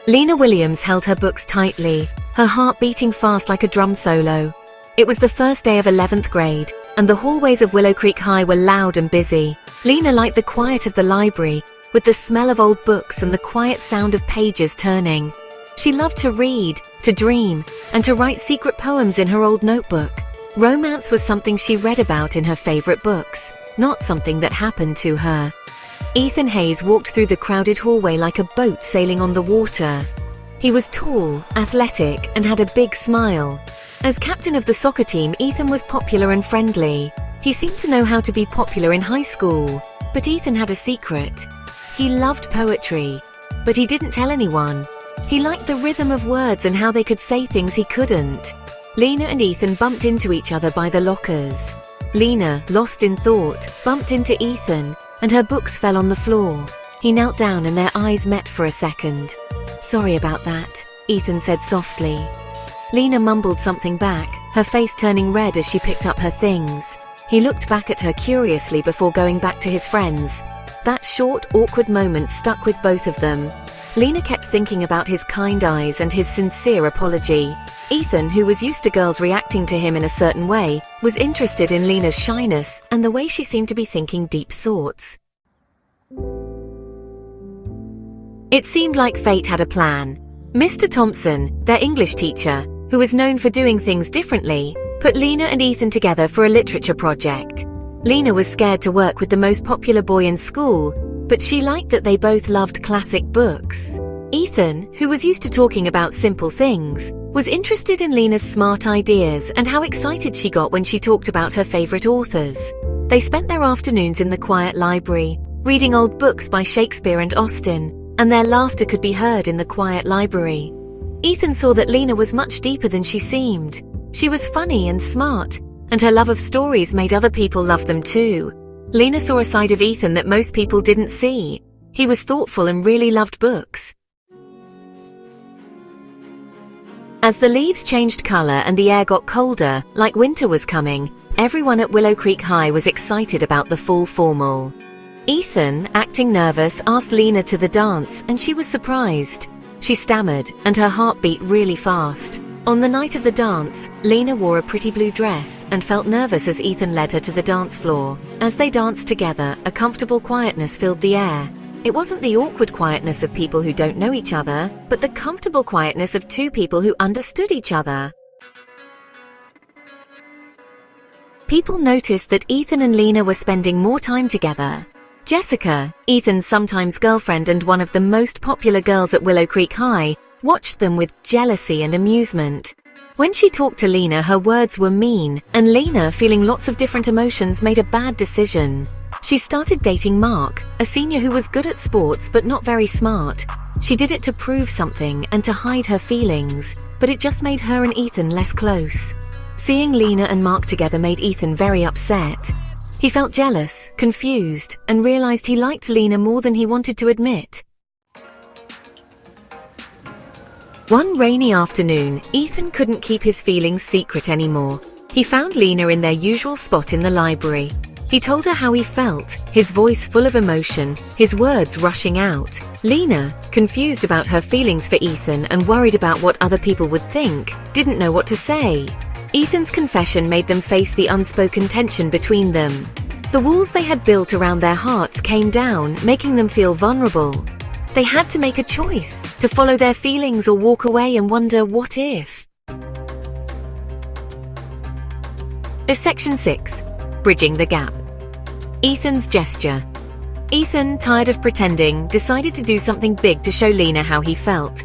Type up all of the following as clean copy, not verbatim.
Lena Williams held her books tightly, her heart beating fast like a drum solo. It was the first day of 11th grade, and the hallways of Willow Creek High were loud and busy. Lena liked the quiet of the library, with the smell of old books and the quiet sound of pages turning. She loved to read, to dream, and to write secret poems in her old notebook. Romance was something she read about in her favorite books, not something that happened to her. Ethan Hayes walked through the crowded hallway like a boat sailing on the water. He was tall, athletic, and had a big smile. As captain of the soccer team, Ethan was popular and friendly. He seemed to know how to be popular in high school, but Ethan had a secret. He loved poetry, but he didn't tell anyone. He liked the rhythm of words and how they could say things he couldn't. Lena and Ethan bumped into each other by the lockers. Lena, lost in thought, bumped into Ethan, and her books fell on the floor. He knelt down and their eyes met for a second. "Sorry about that," Ethan said softly. Lena mumbled something back, her face turning red as she picked up her things. He looked back at her curiously before going back to his friends. That short, awkward moment stuck with both of them. Lena kept thinking about his kind eyes and his sincere apology. Ethan, who was used to girls reacting to him in a certain way, was interested in Lena's shyness and the way she seemed to be thinking deep thoughts. It seemed like fate had a plan. Mr. Thompson, their English teacher, who was known for doing things differently, put Lena and Ethan together for a literature project. Lena was scared to work with the most popular boy in school, but she liked that they both loved classic books. Ethan, who was used to talking about simple things, was interested in Lena's smart ideas and how excited she got when she talked about her favorite authors. They spent their afternoons in the quiet library, reading old books by Shakespeare and Austen, and their laughter could be heard in the quiet library. Ethan saw that Lena was much deeper than she seemed. She was funny and smart, and her love of stories made other people love them too. Lena saw a side of Ethan that most people didn't see. He was thoughtful and really loved books. As the leaves changed color and the air got colder, like winter was coming, everyone at Willow Creek High was excited about the fall formal. Ethan, acting nervous, asked Lena to the dance, and she was surprised. She stammered, and her heart beat really fast. On the night of the dance, Lena wore a pretty blue dress and felt nervous as Ethan led her to the dance floor. As they danced together, a comfortable quietness filled the air. It wasn't the awkward quietness of people who don't know each other, but the comfortable quietness of two people who understood each other. People noticed that Ethan and Lena were spending more time together. Jessica, Ethan's sometimes girlfriend and one of the most popular girls at Willow Creek High, watched them with jealousy and amusement. When she talked to Lena, her words were mean, and Lena, feeling lots of different emotions, made a bad decision. She started dating Mark, a senior who was good at sports but not very smart. She did it to prove something and to hide her feelings, but it just made her and Ethan less close. Seeing Lena and Mark together made Ethan very upset. He felt jealous, confused, and realized he liked Lena more than he wanted to admit. One rainy afternoon, Ethan couldn't keep his feelings secret anymore. He found Lena in their usual spot in the library. He told her how he felt, his voice full of emotion, his words rushing out. Lena, confused about her feelings for Ethan and worried about what other people would think, didn't know what to say. Ethan's confession made them face the unspoken tension between them. The walls they had built around their hearts came down, making them feel vulnerable. They had to make a choice, to follow their feelings or walk away and wonder what if. Section 6. Bridging the gap. Ethan's gesture. Ethan, tired of pretending, decided to do something big to show Lena how he felt.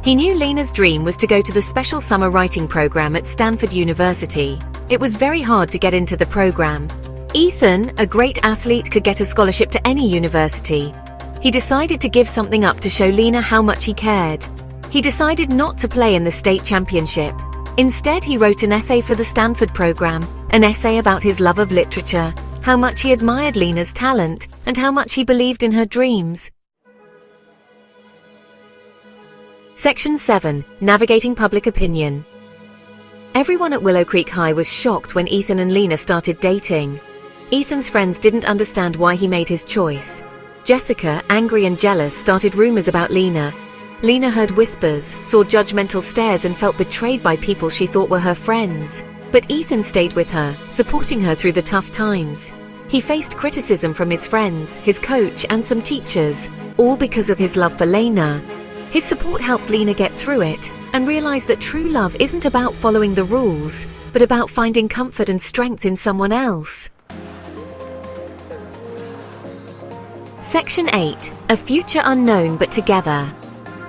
He knew Lena's dream was to go to the special summer writing program at Stanford University. It was very hard to get into the program. Ethan, a great athlete, could get a scholarship to any university. He decided to give something up to show Lena how much he cared. He decided not to play in the state championship. Instead, he wrote an essay for the Stanford program, an essay about his love of literature, how much he admired Lena's talent, and how much he believed in her dreams. Section 7. Navigating public opinion. Everyone at Willow Creek High was shocked when Ethan and Lena started dating. Ethan's friends didn't understand why he made his choice. Jessica, angry and jealous, started rumors about Lena. Lena heard whispers, saw judgmental stares, and felt betrayed by people she thought were her friends. But Ethan stayed with her, supporting her through the tough times. He faced criticism from his friends, his coach, and some teachers, all because of his love for Lena. His support helped Lena get through it and realize that true love isn't about following the rules, but about finding comfort and strength in someone else. Section 8. A future unknown but together.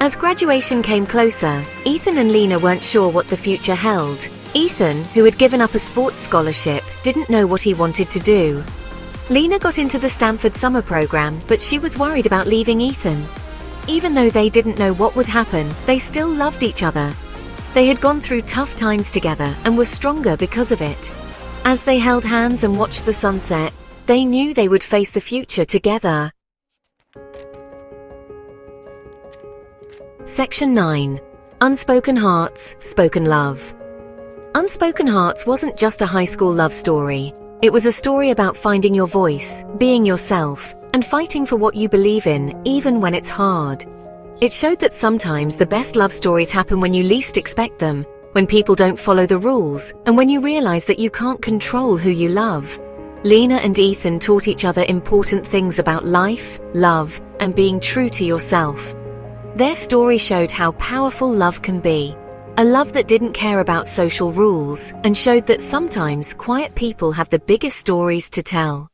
As graduation came closer, Ethan and Lena weren't sure what the future held. Ethan, who had given up a sports scholarship, didn't know what he wanted to do. Lena got into the Stanford summer program, but she was worried about leaving Ethan. Even though they didn't know what would happen, they still loved each other. They had gone through tough times together and were stronger because of it. As they held hands and watched the sunset, they knew they would face the future together. Section 9. Unspoken Hearts, Spoken Love. Unspoken Hearts wasn't just a high school love story. It was a story about finding your voice, being yourself, and fighting for what you believe in, even when it's hard. It showed that sometimes the best love stories happen when you least expect them, when people don't follow the rules, and when you realize that you can't control who you love. Lena and Ethan taught each other important things about life, love, and being true to yourself. Their story showed how powerful love can be. A love that didn't care about social rules, and showed that sometimes quiet people have the biggest stories to tell.